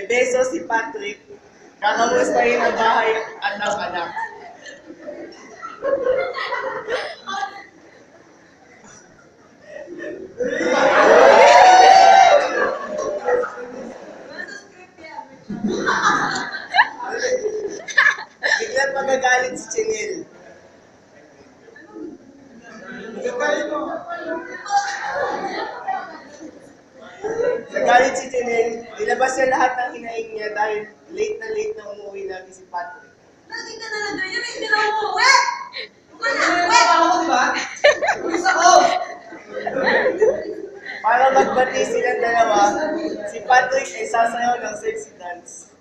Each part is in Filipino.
beso si Patrick. Kakamustahin ang bahay at ang anak. Biglang magagalit si Chinel. Nagalit si Chinel, nilabas niya lahat ng hinaing niya dahil late na umuwi lagi si Patrick. Lagi ka na lang ganyan, hindi na umuwi! Uwi! Ako, di ba? Uwis ako! Para magbati silang dalawa, si Patrick ay sasayaw ng sexy dance.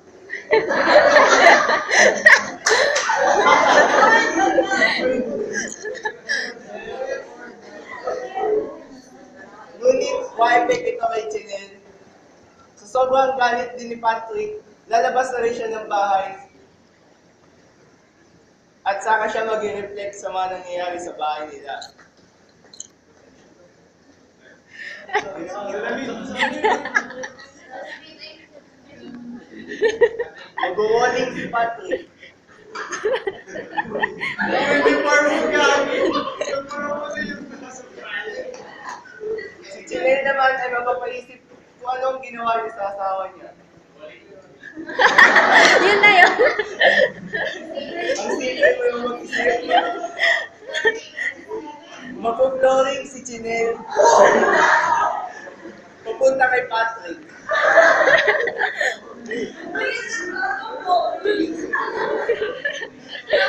Ngunit, wa-effect ito kay Chinel. Sa sobrang galit din ni Patrick, lalabas na rin siya ng bahay at saka siya mag-reflect sa mga nangyayari sa bahay nila. Mag-walling si Patrick. Si Chinel naman ay mapapaisip kung anong ginawa niya sa asawa niya. Yun na yun. Ang simple mo yung mag-isip. Mapu-flooring si Chinel. Pupunta kay Patrick.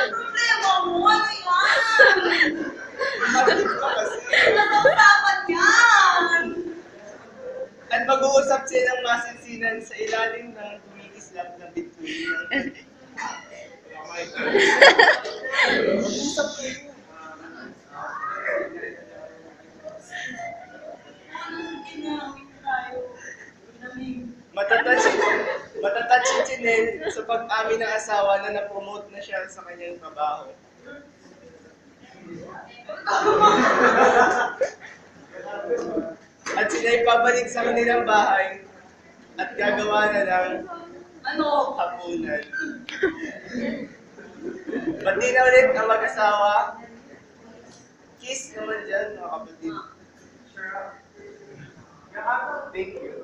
Problema mo, ano yan? Patrick pa kasi. Nasa-usapan yan! At mag-uusap silang masinsinan sa ilalim ng tumikislap na bituin ng mag-usap kayo. Matatouch si Chinel sa pag-amin ng asawa na na-promote na siya sa kanyang trabaho. At sila ay pabalik sa kanilang bahay at gagawa na ng hapunan. Bati na ulit ang mag-asawa. Kiss naman dyan, mga kapatid. Thank you.